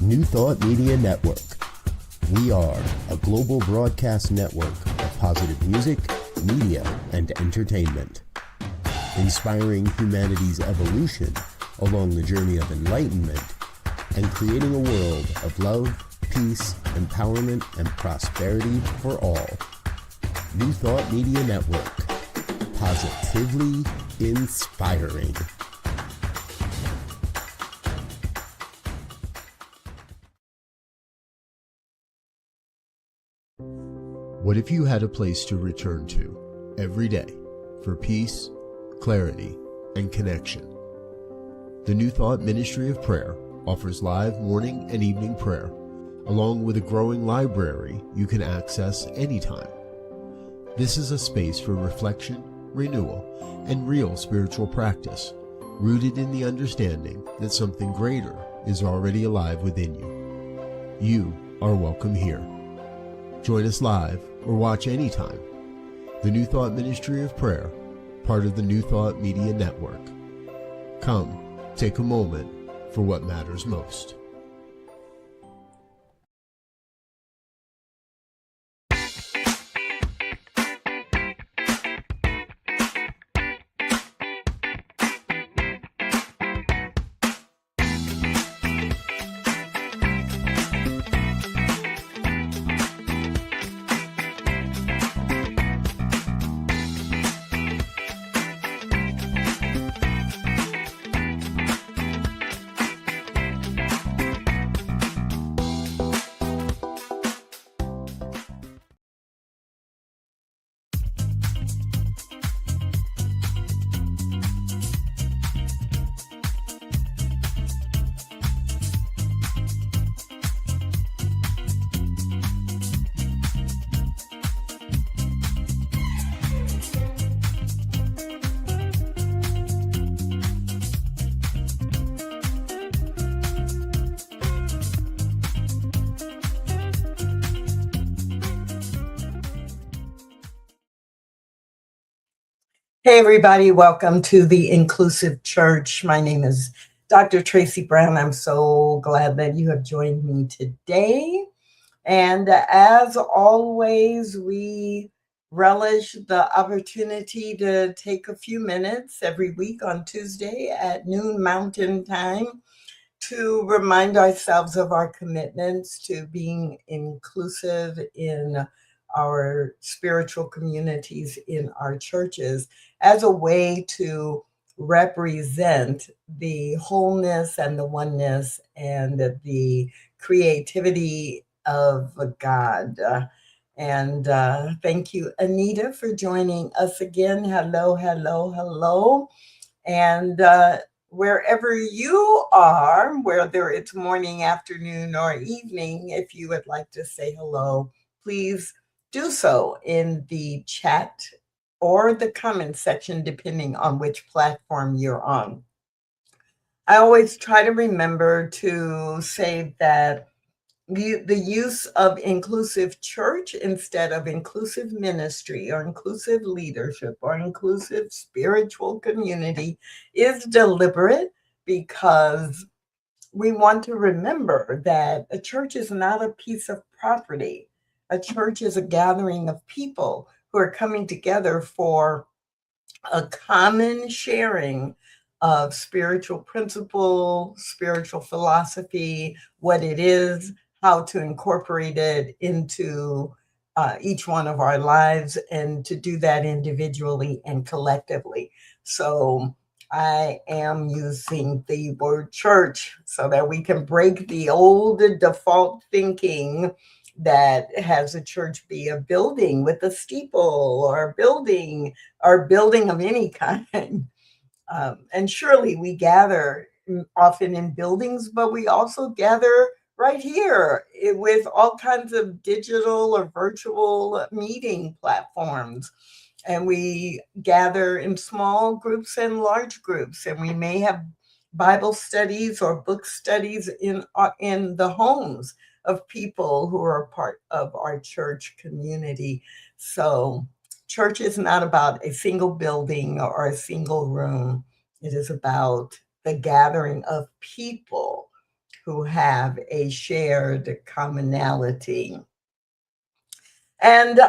New Thought Media Network. We are a global broadcast network of positive music, media, and entertainment, inspiring humanity's evolution along the journey of enlightenment and creating a world of love, peace, empowerment, and prosperity for all. New Thought Media Network. Positively inspiring. What if you had a place to return to every day for peace, clarity, and connection? The New Thought Ministry of Prayer offers live morning and evening prayer, along with a growing library you can access anytime. This is a space for reflection, renewal, and real spiritual practice, rooted in the understanding that something greater is already alive within you. You are welcome here. Join us live or watch anytime. The New Thought Ministry of Prayer, part of the New Thought Media Network. Come, take a moment for what matters most. Hey, everybody. Welcome to the Inclusive Church. My name is Dr. Tracy Brown. I'm so glad that you have joined me today. And as always, we relish the opportunity to take a few minutes every week on Tuesday at noon Mountain Time to remind ourselves of our commitments to being inclusive in our spiritual communities in our churches as a way to represent the wholeness and the oneness and the creativity of God. And thank you, Anita, for joining us again. Hello, hello, hello. And wherever you are, whether it's morning, afternoon, or evening, if you would like to say hello, please do so in the chat or the comment section, depending on which platform you're on. I always try to remember to say that the use of inclusive church instead of inclusive ministry or inclusive leadership or inclusive spiritual community is deliberate, because we want to remember that a church is not a piece of property. A church is a gathering of people who are coming together for a common sharing of spiritual principle, spiritual philosophy, what it is, how to incorporate it into each one of our lives, and to do that individually and collectively. So I am using the word church so that we can break the old default thinking that has a church be a building with a steeple or a building of any kind. And surely we gather often in buildings, but we also gather right here with all kinds of digital or virtual meeting platforms. And we gather in small groups and large groups, and we may have Bible studies or book studies in the homes of people who are part of our church community. So church is not about a single building or a single room. It is about the gathering of people who have a shared commonality. And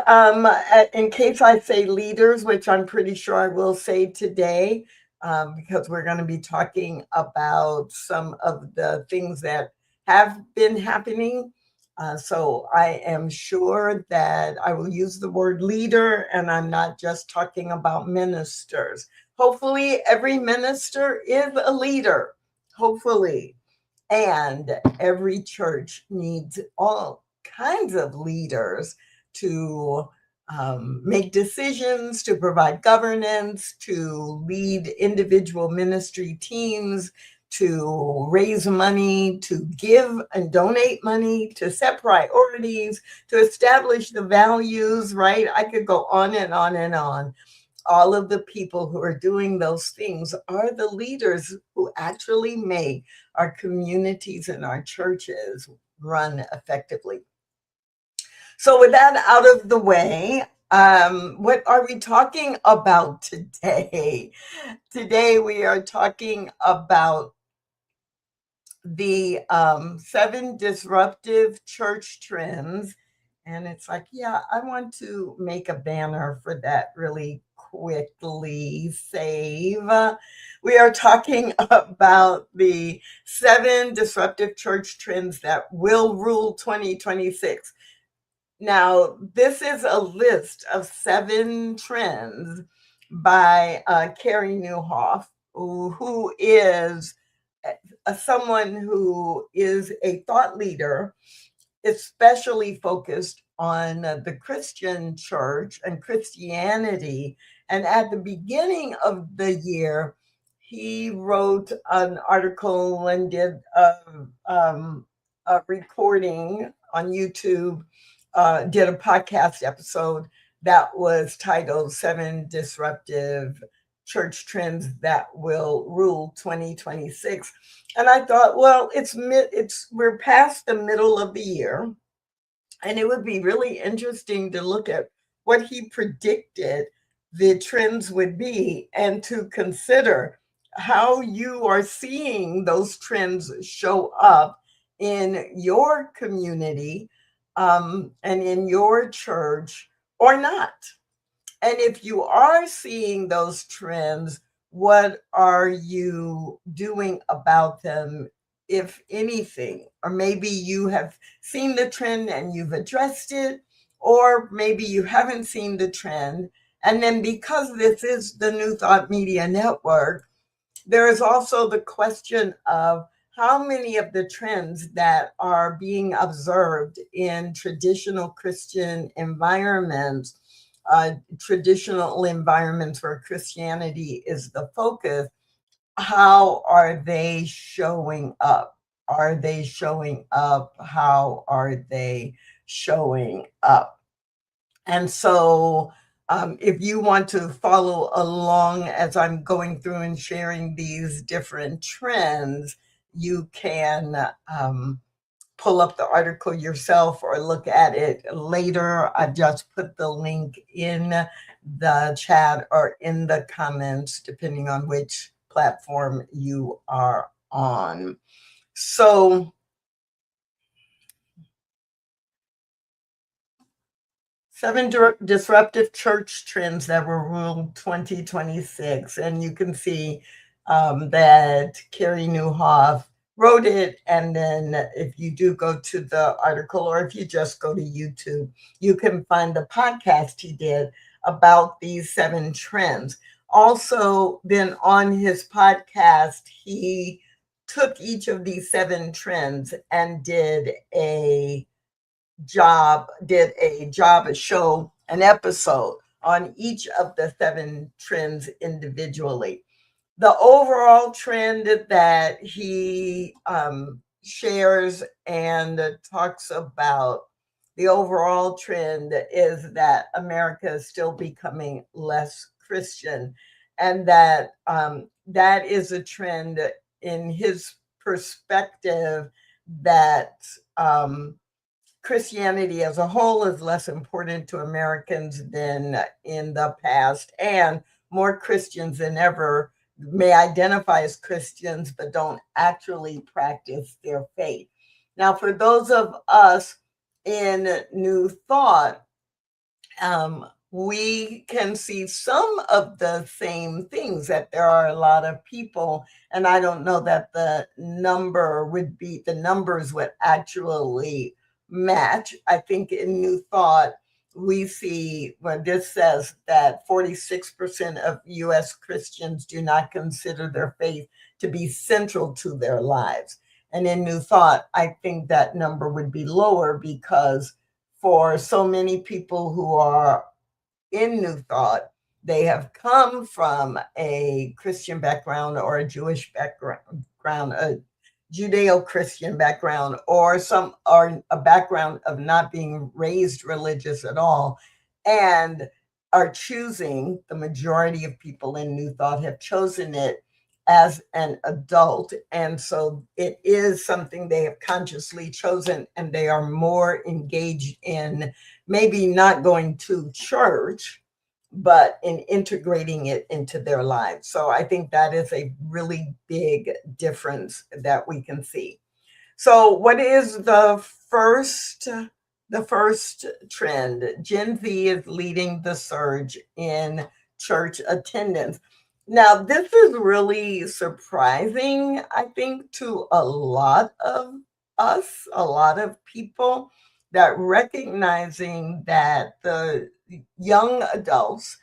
in case I say leaders, which I'm pretty sure I will say today, because we're going to be talking about some of the things that have been happening. So I am sure that I will use the word leader, and I'm not just talking about ministers. Hopefully, every minister is a leader, hopefully. And every church needs all kinds of leaders to make decisions, to provide governance, to lead individual ministry teams, to raise money, to give and donate money, to set priorities, to establish the values, right? I could go on and on and on. All of the people who are doing those things are the leaders who actually make our communities and our churches run effectively. So with that out of the way, what are we talking about today? Today we are talking about the 7 disruptive church trends. And it's like, yeah, I want to make a banner for that really quickly. Save. We are talking about the 7 disruptive church trends that will rule 2026. Now, this is a list of 7 trends by Carey Nieuwhof, who is someone who is a thought leader, especially focused on the Christian church and Christianity. And at the beginning of the year, he wrote an article and did a recording on YouTube, did a podcast episode that was titled 7 Disruptive Church Trends That Will Rule 2026. And I thought, well, we're past the middle of the year, and it would be really interesting to look at what he predicted the trends would be and to consider how you are seeing those trends show up in your community and in your church or not. And if you are seeing those trends, what are you doing about them, if anything? Or maybe you have seen the trend and you've addressed it, or maybe you haven't seen the trend. And then because this is the New Thought Media Network, there is also the question of how many of the trends that are being observed in traditional Christian environments, traditional environments where Christianity is the focus, how are they showing up? Are they showing up? How are they showing up? And so if you want to follow along as I'm going through and sharing these different trends, you can pull up the article yourself or look at it later. I just put the link in the chat or in the comments, depending on which platform you are on. So 7 disruptive church trends that will rule 2026. And you can see that Carey Nieuwhof wrote it. And then if you do go to the article, or if you just go to YouTube, you can find the podcast he did about these 7 trends. Also, then on his podcast, he took each of these 7 trends and did a show, an episode on each of the 7 trends individually. The overall trend that he shares and talks about, the overall trend is that America is still becoming less Christian, and that that is a trend in his perspective that Christianity as a whole is less important to Americans than in the past, and more Christians than ever may identify as Christians, but don't actually practice their faith. Now, for those of us in New Thought, we can see some of the same things, that there are a lot of people, and I don't know that the numbers would actually match. I think in New Thought, we see where this says that 46% of US Christians do not consider their faith to be central to their lives. And in New Thought, I think that number would be lower, because for so many people who are in New Thought, they have come from a Christian background or a Jewish background, a Judeo-Christian background, or a background of not being raised religious at all, and are choosing, the majority of people in New Thought have chosen it as an adult. And so it is something they have consciously chosen, and they are more engaged in maybe not going to church, but in integrating it into their lives. So I think that is a really big difference that we can see. So what is the first trend? Gen Z is leading the surge in church attendance. Now, this is really surprising, I think, to a lot of us, a lot of people, that recognizing that the young adults,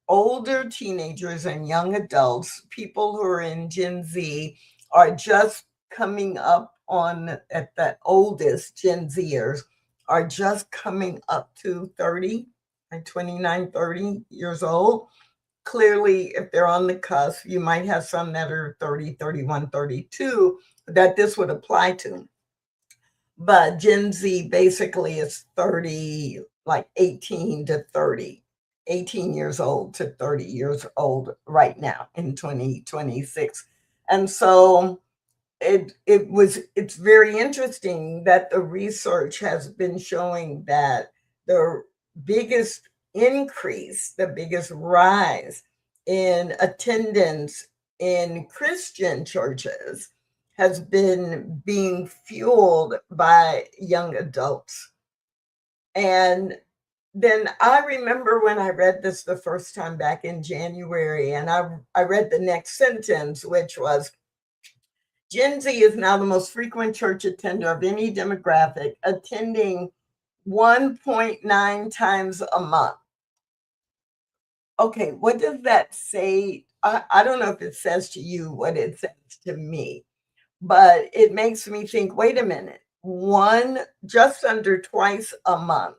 older teenagers and young adults, people who are in Gen Z, are just coming up on, at the oldest Gen Zers, are just coming up to 30, like 29, 30 years old. Clearly, if they're on the cusp, you might have some that are 30, 31, 32 that this would apply to. But Gen Z basically is 30, like 18 to 30, 18 years old to 30 years old right now in 2026. And so it's very interesting that the research has been showing that the biggest increase, the biggest rise in attendance in Christian churches has been being fueled by young adults. And then I remember when I read this the first time back in January, and I read the next sentence, which was, Gen Z is now the most frequent church attender of any demographic, attending 1.9 times a month. Okay, what does that say? I don't know if it says to you what it says to me, but it makes me think, wait a minute, just under twice a month.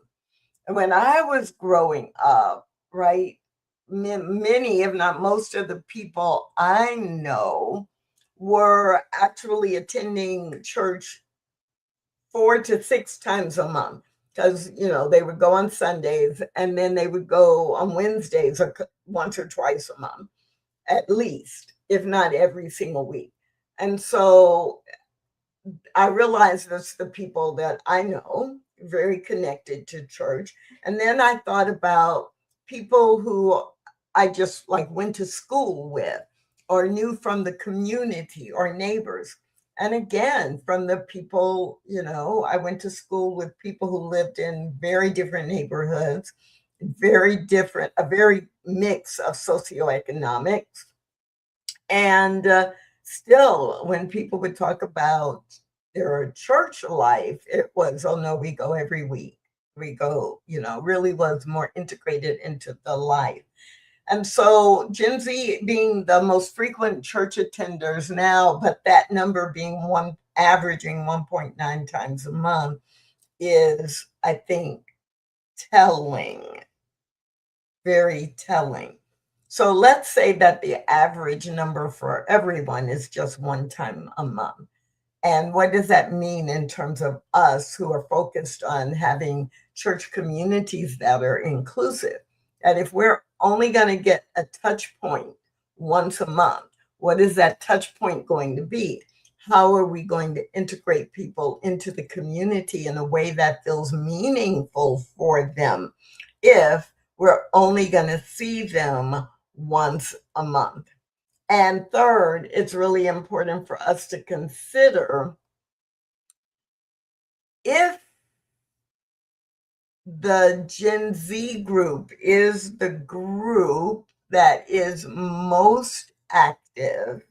And when I was growing up, right, many, if not most of the people I know were actually attending church 4 to 6 times a month, because they would go on Sundays, and then they would go on Wednesdays, or once or twice a month at least, if not every single week. And so I realized that's the people that I know, very connected to church. And then I thought about people who I just like went to school with, or knew from the community, or neighbors. And again, from the people, I went to school with people who lived in very different neighborhoods, a very mix of socioeconomics. And still, when people would talk about their church life, it was, oh no, we go every week. We go, really was more integrated into the life. And so Gen Z being the most frequent church attenders now, but that number being averaging 1.9 times a month, is, I think, telling, very telling. So let's say that the average number for everyone is just 1 time a month. And what does that mean in terms of us who are focused on having church communities that are inclusive? That if we're only going to get a touch point once a month, what is that touch point going to be? How are we going to integrate people into the community in a way that feels meaningful for them if we're only going to see them once a month? And third, it's really important for us to consider if the Gen Z group is the group that is most active,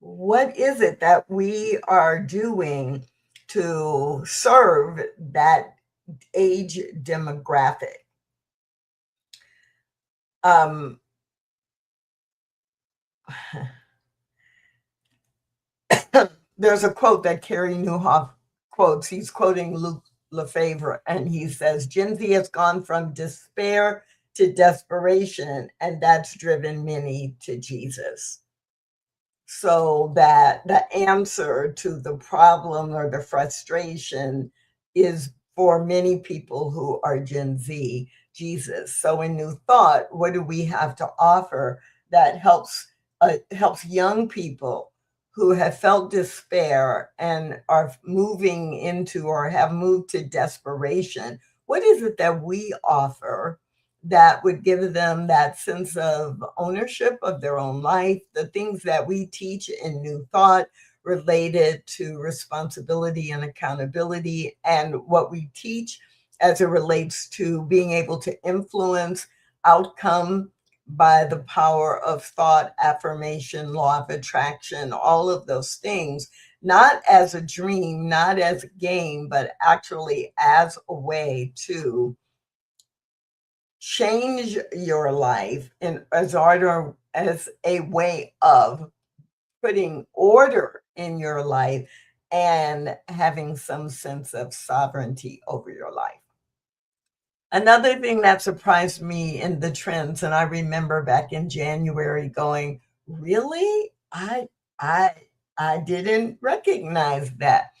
what is it that we are doing to serve that age demographic? There's a quote that Carey Nieuwhof quotes. He's quoting Luc Lefebvre, and he says, Gen Z has gone from despair to desperation, and that's driven many to Jesus. So that the answer to the problem or the frustration is, for many people who are Gen Z, Jesus. So in New Thought, what do we have to offer that helps young people who have felt despair and are moving into or have moved to desperation? What is it that we offer that would give them that sense of ownership of their own life, the things that we teach in New Thought related to responsibility and accountability, and what we teach as it relates to being able to influence outcome by the power of thought, affirmation, law of attraction, all of those things, not as a dream, not as a game, but actually as a way to change your life in as order as a way of putting order in your life and having some sense of sovereignty over your life. Another thing that surprised me in the trends, and I remember back in January going, really? I didn't recognize that.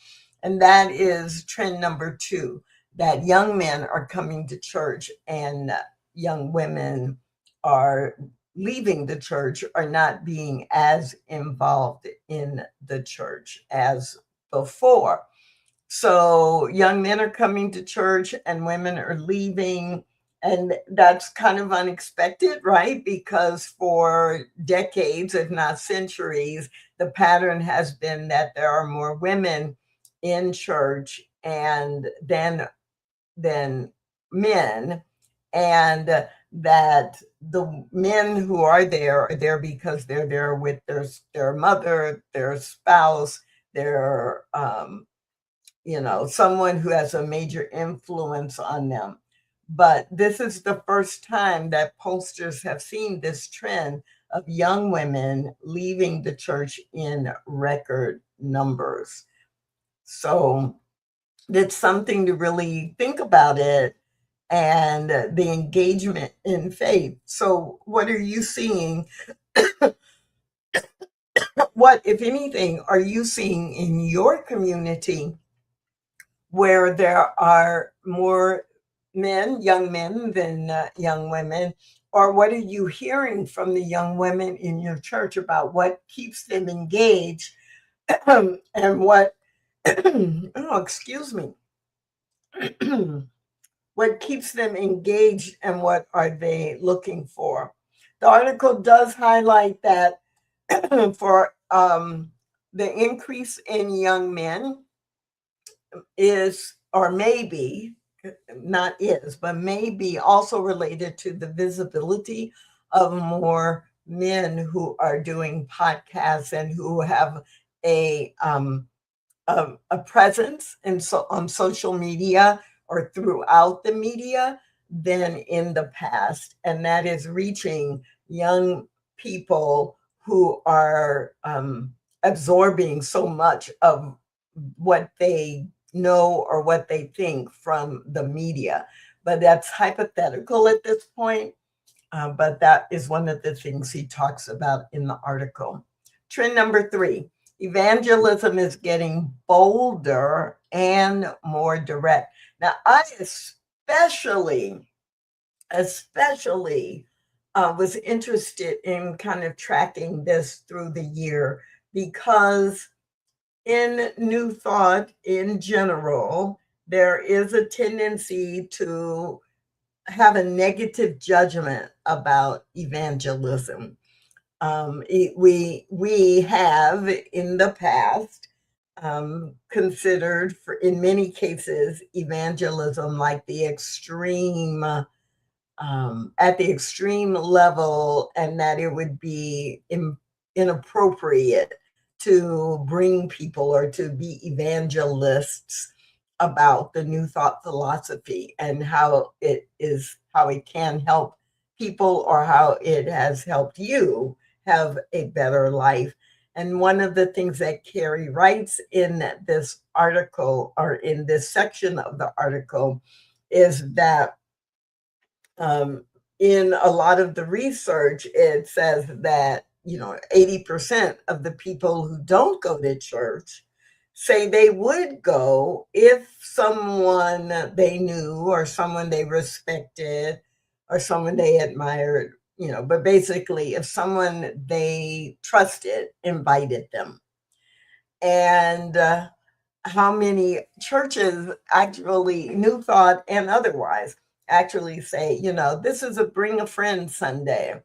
And that is trend number 2, that young men are coming to church and young women are leaving the church, are not being as involved in the church as before. So young men are coming to church and women are leaving. And that's kind of unexpected, right? Because for decades, if not centuries, the pattern has been that there are more women in church and than men, and that the men who are there because they're there with their mother, their spouse, their someone who has a major influence on them. But this is the first time that posters have seen this trend of young women leaving the church in record numbers. So it's something to really think about it, and the engagement in faith. So what are you seeing? What, if anything, are you seeing in your community where there are more young men than young women? Or what are you hearing from the young women in your church about what keeps them engaged and what, oh, excuse me, what keeps them engaged and what are they looking for? The article does highlight that for the increase in young men is, or maybe, not is, but may be also related to the visibility of more men who are doing podcasts and who have a presence on social media or throughout the media than in the past. And that is reaching young people who are absorbing so much of what they know or what they think from the media. But that's hypothetical at this point. But that is one of the things he talks about in the article. Trend number 3, evangelism is getting bolder and more direct. Now, I especially was interested in kind of tracking this through the year, because in New Thought in general, there is a tendency to have a negative judgment about evangelism. We have in the past considered, for in many cases, evangelism like the extreme at the extreme level, and that it would be inappropriate to bring people or to be evangelists about the New Thought philosophy and how it can help people, or how it has helped you have a better life. And one of the things that Carey writes in this article, or in this section of the article, is that in a lot of the research, it says that 80% of the people who don't go to church say they would go if someone they knew, or someone they respected, or someone they admired, but basically if someone they trusted invited them. And how many churches actually, New Thought and otherwise, actually say, this is a bring a friend Sunday,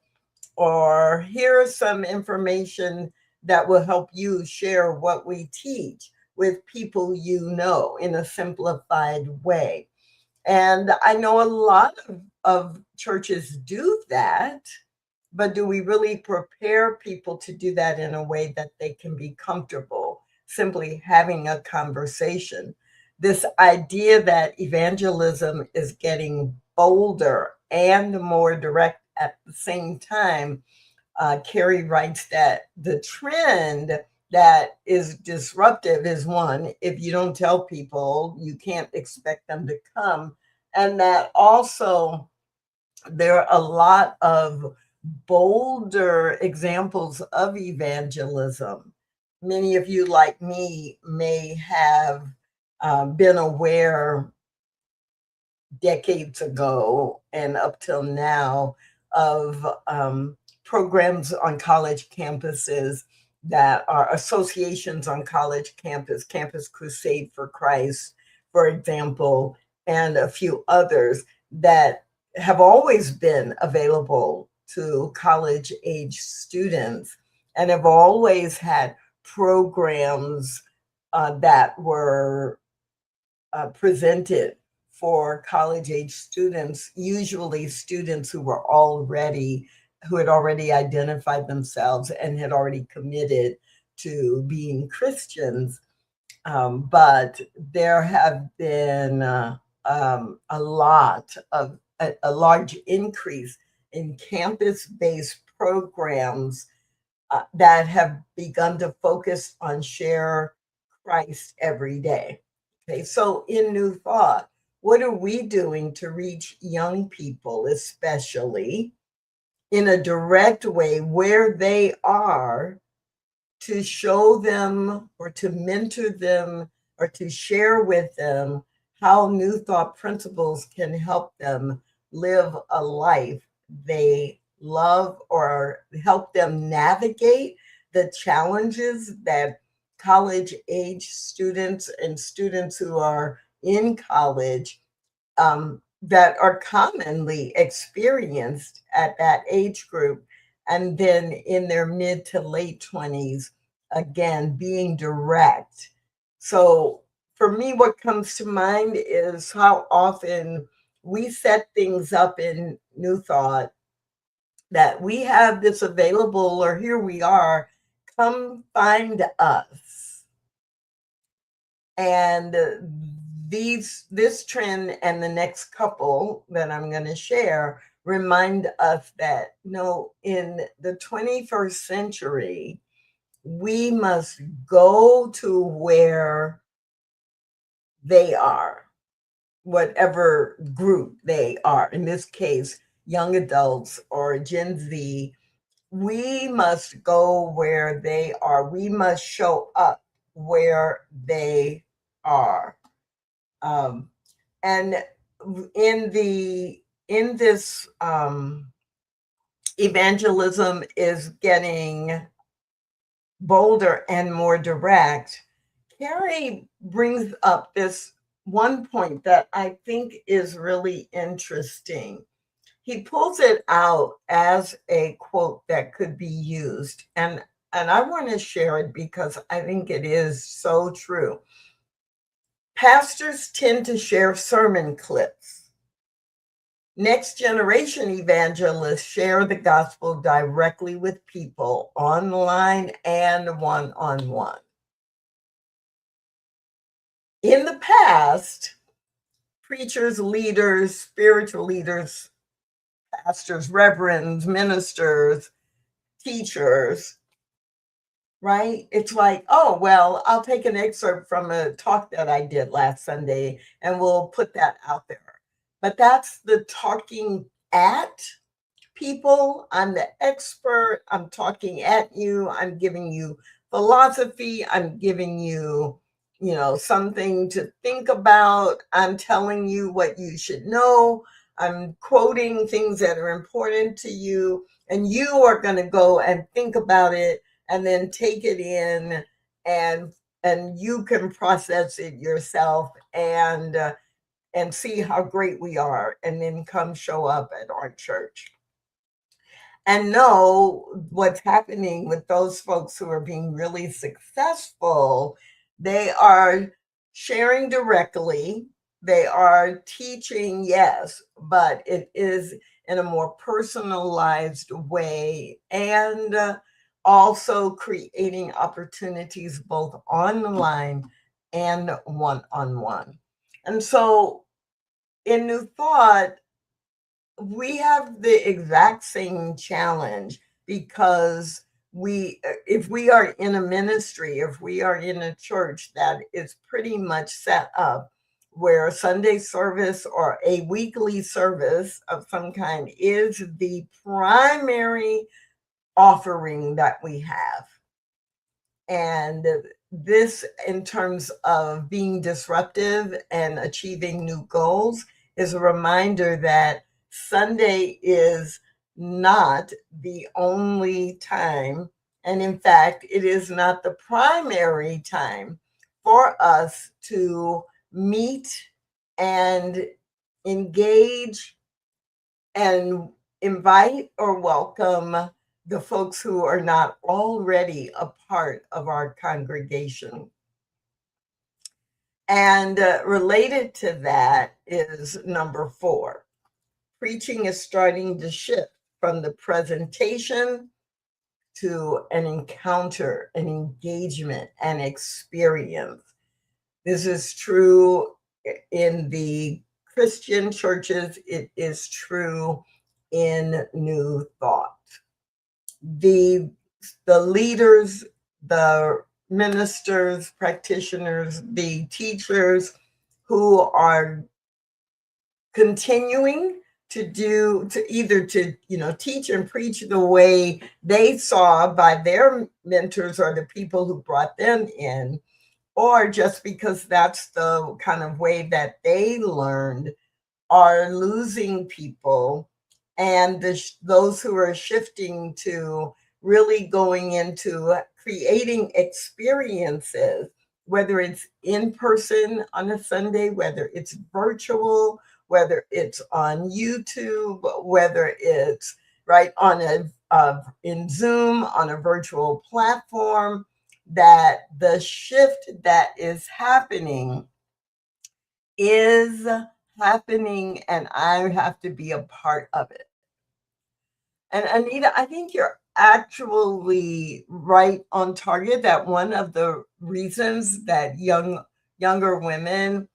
or here's some information that will help you share what we teach with people in a simplified way. And I know a lot of churches do that, but do we really prepare people to do that in a way that they can be comfortable simply having a conversation? This idea that evangelism is getting bolder and more direct at the same time, Carey writes that the trend that is disruptive is, one, if you don't tell people, you can't expect them to come. And that also there are a lot of bolder examples of evangelism. Many of you, like me, may have been aware decades ago and up till now of programs on college campuses that are associations on college campus, Campus Crusade for Christ, for example, and a few others that have always been available to college age students, and have always had programs that were presented for college age students, usually students who had already identified themselves and had already committed to being Christians. But there have been a large increase in campus-based programs that have begun to focus on share Christ every day. Okay, so in New Thought, what are we doing to reach young people, especially in a direct way where they are, to show them or to mentor them or to share with them how New Thought principles can help them live a life they love, or help them navigate the challenges that college age students and students who are in college that are commonly experienced at that age group, and then in their mid to late 20s, again, being direct. So for me, what comes to mind is how often we set things up in New Thought that we have this available, or here we are, come find us. And this trend and the next couple that I'm going to share remind us that in the 21st century, we must go to where they are, whatever group they are. In this case, young adults or Gen Z. We must go where they are. We must show up where they are. And in this evangelism is getting bolder and more direct. Carey brings up this one point that I think is really interesting. He pulls it out as a quote that could be used. And I want to share it because I think it is so true. Pastors tend to share sermon clips. Next generation evangelists share the gospel directly with people online and one-on-one. In the past, preachers, leaders, spiritual leaders, pastors, reverends, ministers, teachers, right? It's like, oh, well, I'll take an excerpt from a talk that I did last Sunday and we'll put that out there. But that's the talking at people. I'm the expert. I'm talking at you. I'm giving you philosophy. I'm giving you, something to think about. I'm telling you what you should know. I'm quoting things that are important to you, and you are going to go and think about it and then take it in, and you can process it yourself and see how great we are, and then come show up at our church and know what's happening with those folks who are being really successful. They are sharing directly. They are teaching, yes, but it is in a more personalized way, and also creating opportunities both online and one-on-one. And so in New Thought, we have the exact same challenge, because if we are in a ministry, if we are in a church that is pretty much set up where a Sunday service or a weekly service of some kind is the primary offering that we have. And this, in terms of being disruptive and achieving new goals, is a reminder that Sunday is not the only time, and in fact, it is not the primary time for us to meet and engage and invite or welcome the folks who are not already a part of our congregation. And related to that is number 4. Preaching is starting to shift from the presentation to an encounter, an engagement, an experience. This is true in the Christian churches. It is true in New Thought. The leaders, the ministers, practitioners, the teachers who are continuing to teach and preach the way they saw by their mentors or the people who brought them in, or just because that's the kind of way that they learned, are losing people. And those who are shifting to really going into creating experiences, whether it's in person on a Sunday, whether it's virtual, whether it's on YouTube, whether it's right on in Zoom, on a virtual platform, that the shift that is happening is happening, and I have to be a part of it. And Anita, I think you're actually right on target that one of the reasons that younger women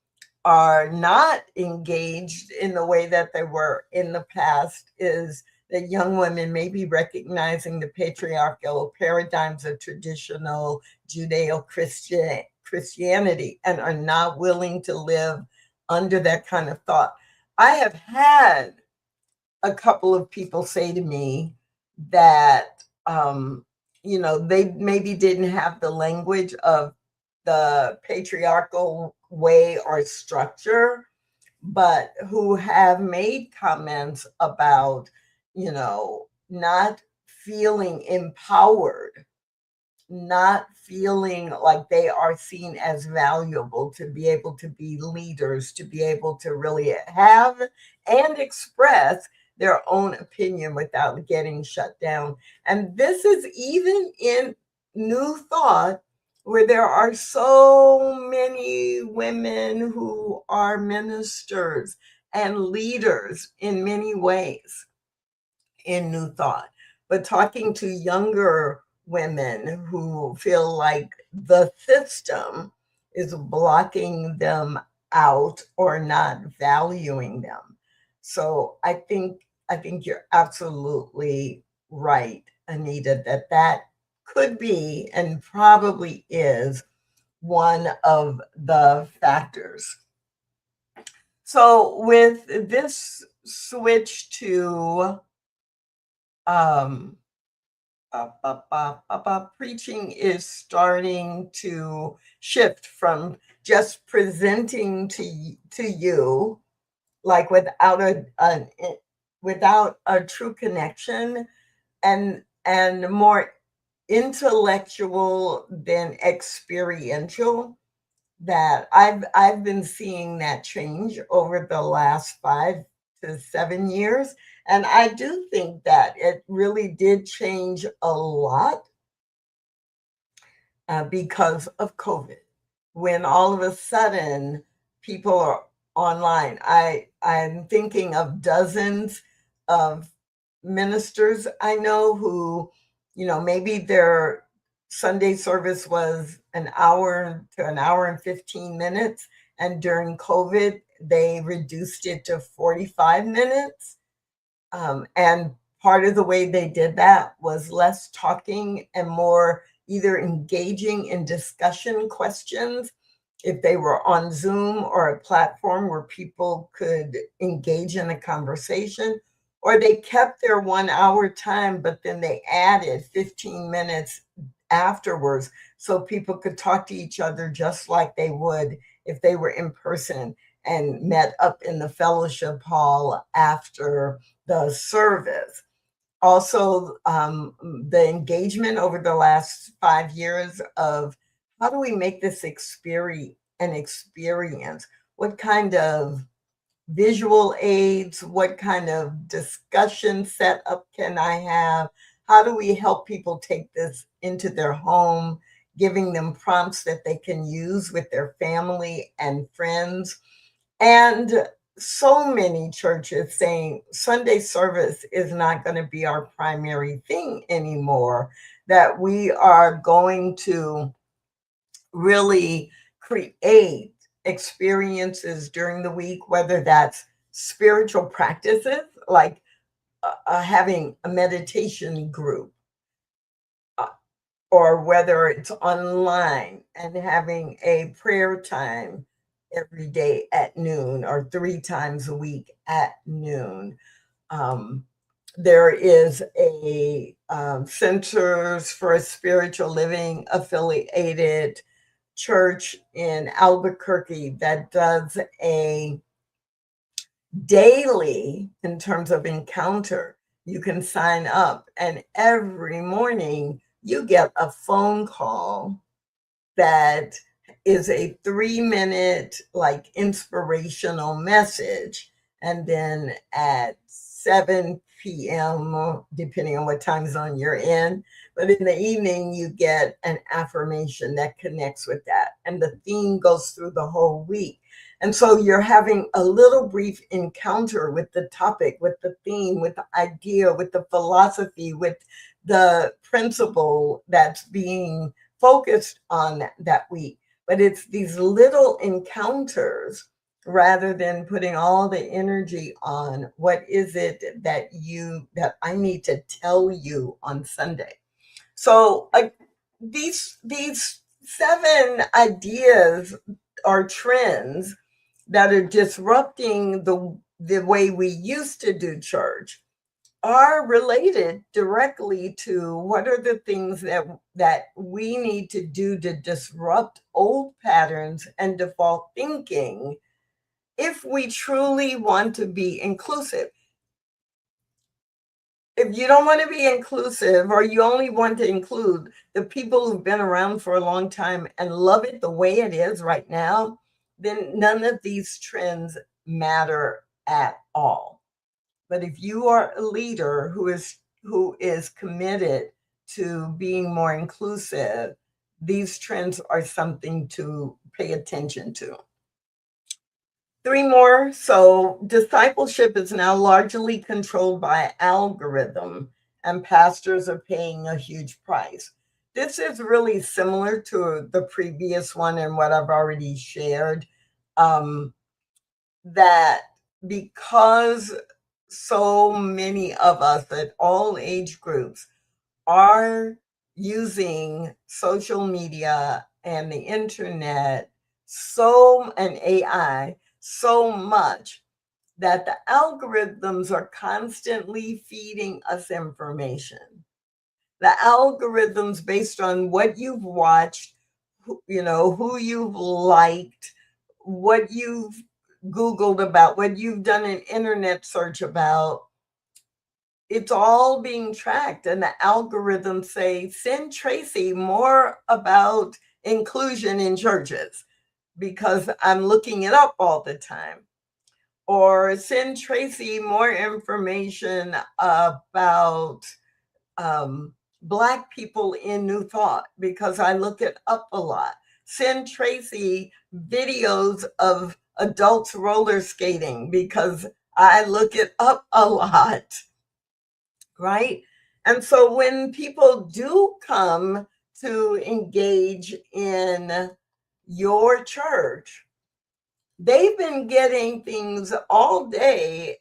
are not engaged in the way that they were in the past is that young women may be recognizing the patriarchal paradigms of traditional Judeo-Christianity and are not willing to live under that kind of thought. I have had a couple of people say to me that, they maybe didn't have the language of the patriarchal way or structure, but who have made comments about, not feeling empowered not feeling like they are seen as valuable to be able to be leaders, to be able to really have and express their own opinion without getting shut down. And this is even in New Thought, where there are so many women who are ministers and leaders in many ways in New Thought. But talking to younger women who feel like the system is blocking them out or not valuing them. So I think you're absolutely right, Anita, that could be and probably is one of the factors. So with this switch to um, preaching is starting to shift from just presenting to you like without a true connection and more intellectual than experiential. That I've been seeing that change over the last 5 to 7 years. And I do think that it really did change a lot because of COVID. When all of a sudden people are online, I'm thinking of dozens of ministers I know who, maybe their Sunday service was an hour to an hour and 15 minutes. And during COVID, they reduced it to 45 minutes. And part of the way they did that was less talking and more either engaging in discussion questions if they were on Zoom or a platform where people could engage in a conversation, or they kept their 1 hour time, but then they added 15 minutes afterwards so people could talk to each other just like they would if they were in person and met up in the fellowship hall after the service. Also, the engagement over the last 5 years of how do we make this an experience? What kind of visual aids? What kind of discussion setup can I have? How do we help people take this into their home, giving them prompts that they can use with their family and friends? And so many churches saying Sunday service is not going to be our primary thing anymore, that we are going to really create experiences during the week, whether that's spiritual practices like having a meditation group, uh, or whether it's online and having a prayer time every day at noon or 3 times a week at noon. Um, there is a Centers for Spiritual Living affiliated church in Albuquerque that does a daily in terms of encounter. You can sign up, and every morning you get a phone call that is a 3 minute like inspirational message. And then at 7 p.m., depending on what time zone you're in, but in the evening, you get an affirmation that connects with that. And the theme goes through the whole week. And so you're having a little brief encounter with the topic, with the theme, with the idea, with the philosophy, with the principle that's being focused on that week. But it's these little encounters rather than putting all the energy on what is it that I need to tell you on Sunday. So these 7 ideas or trends that are disrupting the way we used to do church are related directly to what are the things that we need to do to disrupt old patterns and default thinking if we truly want to be inclusive. if you don't want to be inclusive, or you only want to include the people who've been around for a long time and love it the way it is right now, then none of these trends matter at all. But if you are a leader who is committed to being more inclusive, these trends are something to pay attention to. 3 more. So discipleship is now largely controlled by algorithm, and pastors are paying a huge price. This is really similar to the previous one and what I've already shared. That because so many of us at all age groups are using social media and the internet and AI so much that the algorithms are constantly feeding us information. The algorithms based on what you've watched, who you've liked, what you've Googled about, what you've done an internet search about, it's all being tracked. And the algorithms say, send Tracy more about inclusion in churches because I'm looking it up all the time. Or send Tracy more information about Black people in New Thought because I look it up a lot. Send Tracy videos of adults roller skating because I look it up a lot, right? And so when people do come to engage in your church, they've been getting things all day,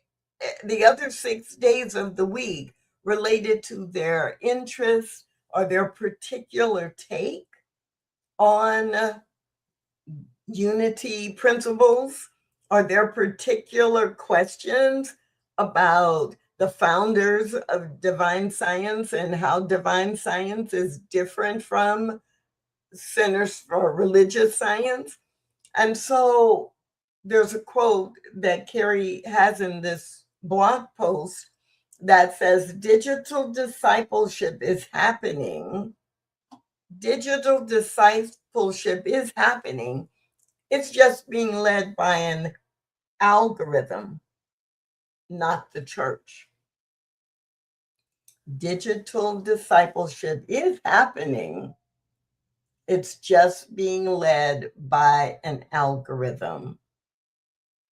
the other 6 days of the week, related to their interests or their particular take on unity principles, or their particular questions about the founders of divine science and how divine science is different from Centers for Religious Science. And so there's a quote that Carey has in this blog post that says, digital discipleship is happening. Digital discipleship is happening. It's just being led by an algorithm, not the church. Digital discipleship is happening. It's just being led by an algorithm,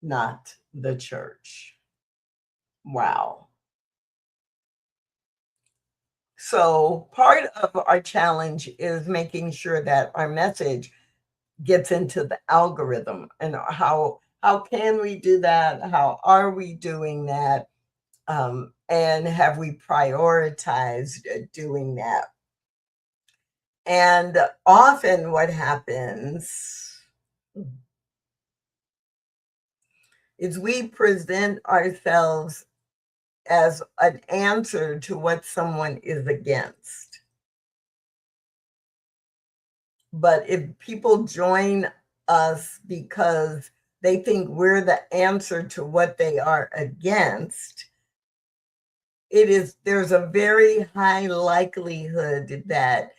not the church. Wow. So part of our challenge is making sure that our message gets into the algorithm. And how can we do that? How are we doing that? And have we prioritized doing that? And often what happens is we present ourselves as an answer to what someone is against. But if people join us because they think we're the answer to what they are against, there's a very high likelihood that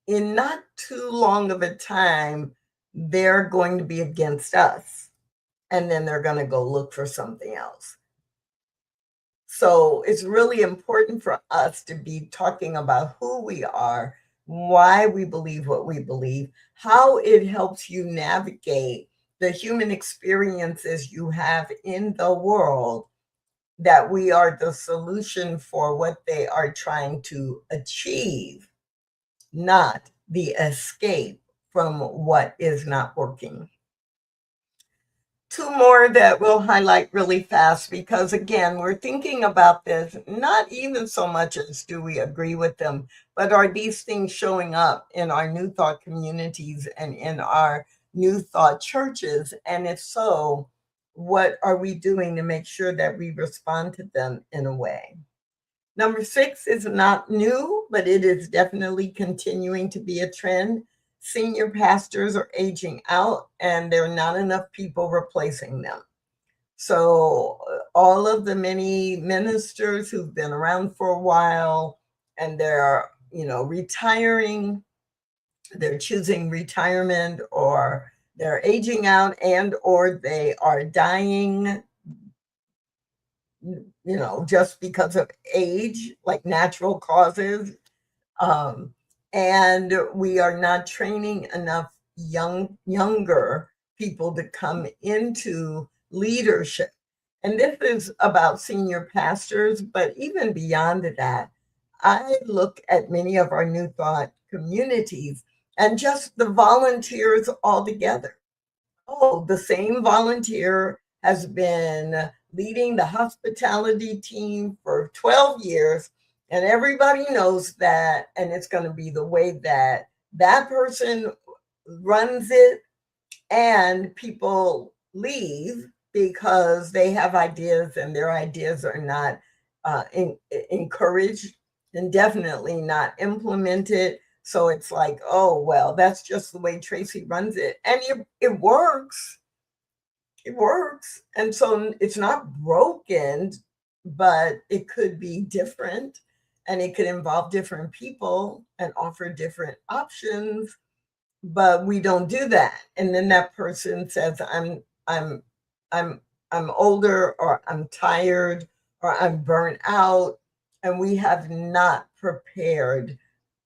in not too long of a time, they're going to be against us. And then they're going to go look for something else. So it's really important for us to be talking about who we are, why we believe what we believe, how it helps you navigate the human experiences you have in the world, that we are the solution for what they are trying to achieve, not the escape from what is not working. 2 more that we'll highlight really fast, because again, we're thinking about this not even so much as do we agree with them, but are these things showing up in our New Thought communities and in our New Thought churches? And if so, what are we doing to make sure that we respond to them in a way? Number 6 is not new, but it is definitely continuing to be a trend. Senior pastors are aging out and there are not enough people replacing them. So all of the many ministers who've been around for a while and they're, retiring, they're choosing retirement, or they're aging out, and or they are dying, just because of age, like natural causes. And we are not training enough younger people to come into leadership. And this is about senior pastors, but even beyond that, I look at many of our New Thought communities and just the volunteers altogether. Oh, the same volunteer has been leading the hospitality team for 12 years, and everybody knows that, and it's going to be the way that that person runs it, and people leave because they have ideas and their ideas are not encouraged and definitely not implemented. So it's like, oh, well, that's just the way Tracy runs it. And it works. It works. And so it's not broken, but it could be different, and it could involve different people and offer different options. But we don't do that. And then that person says, I'm older, or I'm tired, or I'm burnt out. And we have not prepared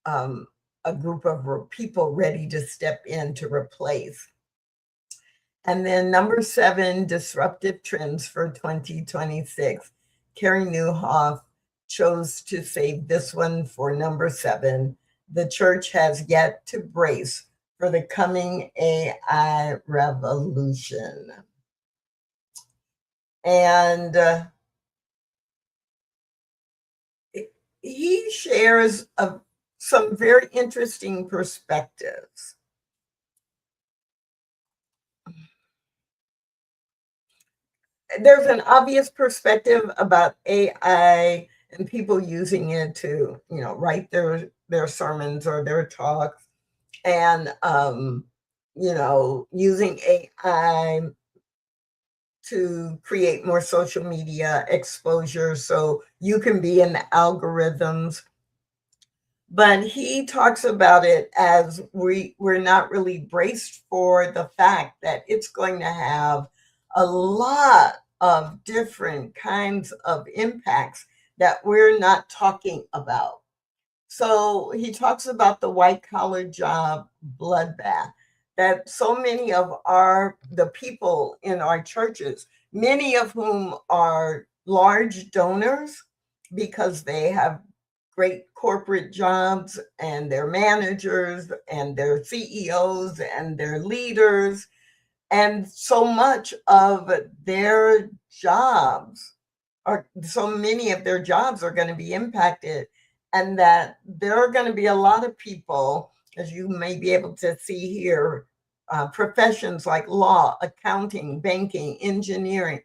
a group of people ready to step in to replace. And then number 7, disruptive trends for 2026. Carey Nieuwhof chose to save this one for number 7. The church has yet to brace for the coming AI revolution. And he shares some very interesting perspectives. There's an obvious perspective about AI and people using it to, write their sermons or their talks, and using AI to create more social media exposure so you can be in the algorithms. But he talks about it as we're not really braced for the fact that it's going to have a lot of different kinds of impacts that we're not talking about. So he talks about the white collar job bloodbath, that so many of the people in our churches, many of whom are large donors because they have great corporate jobs, and they're managers and they're CEOs and they're leaders, and so much of their jobs so many of their jobs are going to be impacted, and that there are going to be a lot of people, as you may be able to see here, professions like law, accounting, banking, engineering,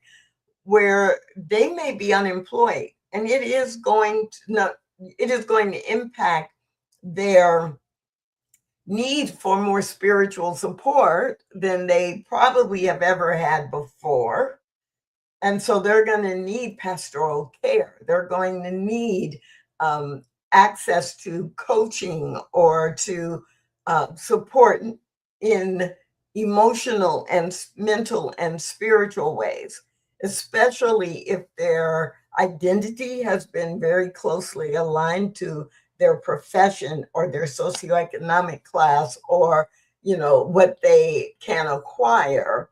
where they may be unemployed, and it is going to impact their need for more spiritual support than they probably have ever had before. And so they're going to need pastoral care. They're going to need access to coaching or to support in emotional and mental and spiritual ways, especially if their identity has been very closely aligned to their profession or their socioeconomic class, or what they can acquire.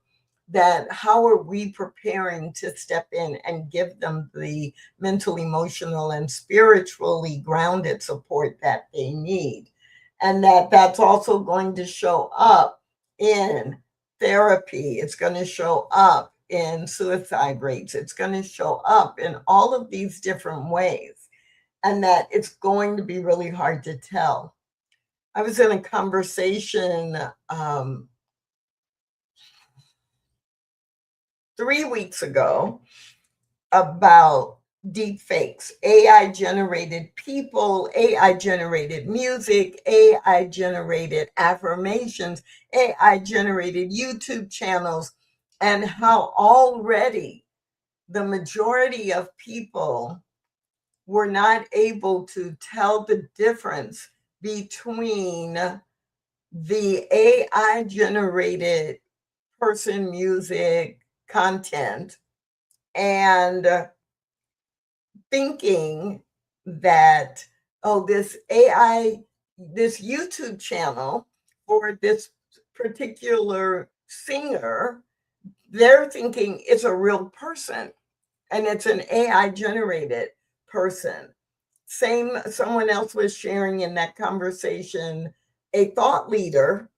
That how are we preparing to step in and give them the mental, emotional, and spiritually grounded support that they need? And that's also going to show up in therapy. It's going to show up in suicide rates. It's going to show up in all of these different ways, and that it's going to be really hard to tell. I was in a conversation 3 weeks ago about deep fakes, AI generated people, AI generated music, AI generated affirmations, AI generated YouTube channels, and how already the majority of people were not able to tell the difference between the AI generated person music content and thinking that, oh, this AI, this YouTube channel for this particular singer, they're thinking it's a real person and it's an AI generated person. Someone else was sharing in that conversation a thought leader,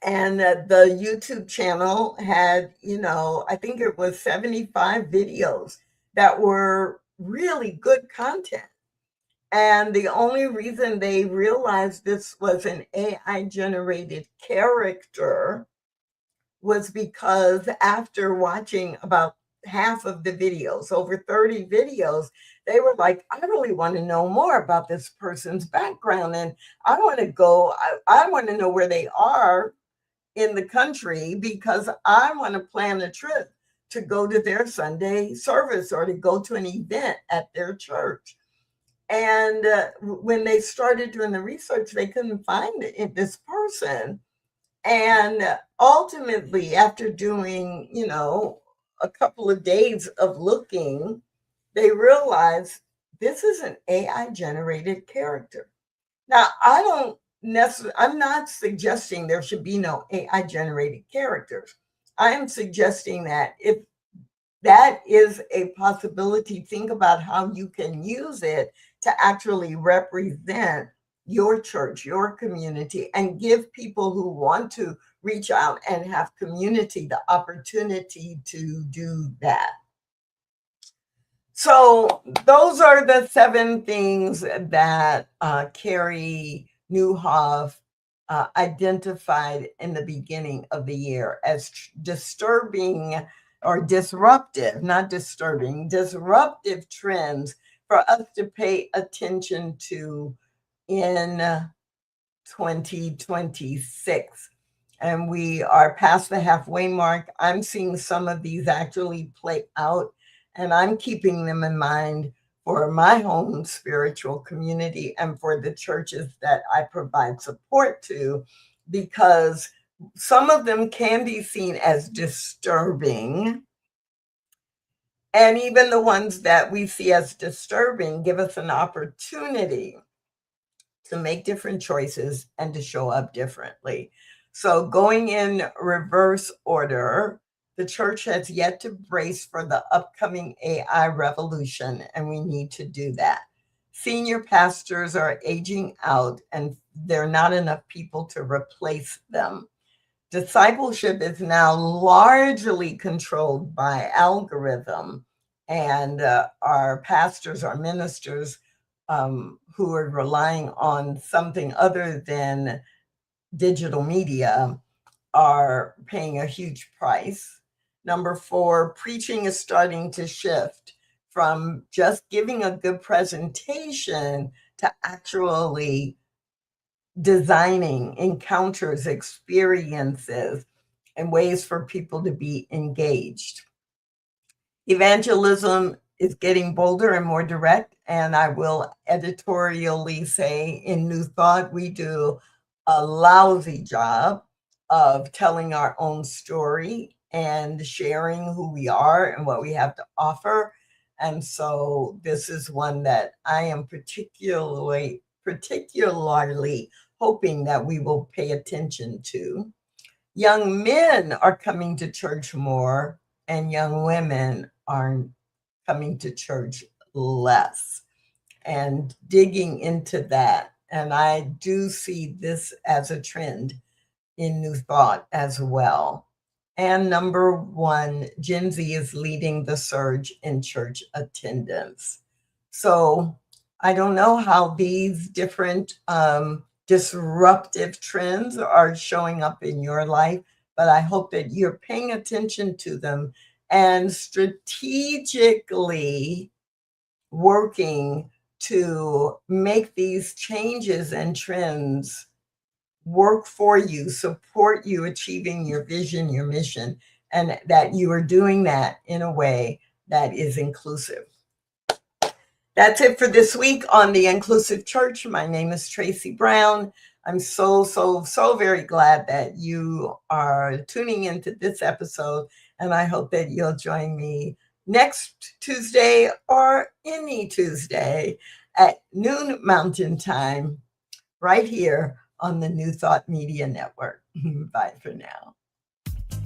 and the YouTube channel had, I think it was 75 videos that were really good content. And the only reason they realized this was an AI generated character was because after watching about half of the videos, over 30 videos, they were like, I really want to know more about this person's background. And I want to go, I want to know where they are in the country because I want to plan a trip to go to their Sunday service or to go to an event at their church. And when they started doing the research, they couldn't find this person. And ultimately, after doing, a couple of days of looking, they realized this is an AI generated character. Now, I'm not suggesting there should be no AI generated characters. I am suggesting that if that is a possibility, think about how you can use it to actually represent your church, your community, and give people who want to reach out and have community the opportunity to do that. So those are the 7 things that Carey Nieuwhof identified in the beginning of the year as disturbing or disruptive, not disturbing, disruptive trends for us to pay attention to in 2026. And we are past the halfway mark. I'm seeing some of these actually play out, and I'm keeping them in mind for my home spiritual community and for the churches that I provide support to, because some of them can be seen as disturbing. And even the ones that we see as disturbing give us an opportunity to make different choices and to show up differently. So going in reverse order, the church has yet to brace for the upcoming AI revolution, and we need to do that. Senior pastors are aging out, and there are not enough people to replace them. Discipleship is now largely controlled by algorithm, and our pastors, our ministers, who are relying on something other than digital media are paying a huge price. Number 4, preaching is starting to shift from just giving a good presentation to actually designing encounters, experiences, and ways for people to be engaged. Evangelism is getting bolder and more direct, and I will editorially say in New Thought, we do a lousy job of telling our own story and sharing who we are and what we have to offer. And so this is one that I am particularly hoping that we will pay attention to. Young men are coming to church more, and young women are coming to church less, and digging into that. And I do see this as a trend in New Thought as well. And number 1, Gen Z is leading the surge in church attendance. So I don't know how these different disruptive trends are showing up in your life, but I hope that you're paying attention to them and strategically working to make these changes and trends work for you, support you achieving your vision, your mission, and that you are doing that in a way that is inclusive. That's it for this week on the Inclusive Church. My name is Tracy Brown. I'm so very glad that you are tuning into this episode, and I hope that you'll join me next Tuesday or any Tuesday at noon Mountain Time right here on the New Thought Media Network. Bye for now.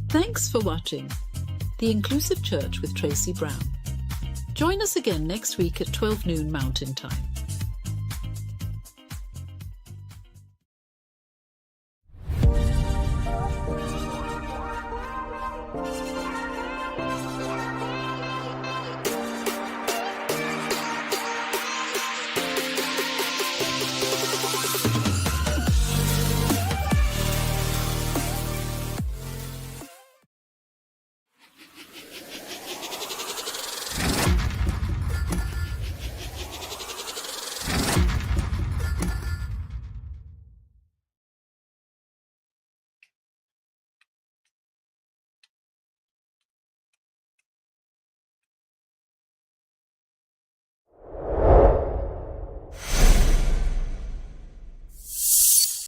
Thanks for watching The Inclusive Church with Tracy Brown. Join us again next week at 12 noon Mountain Time.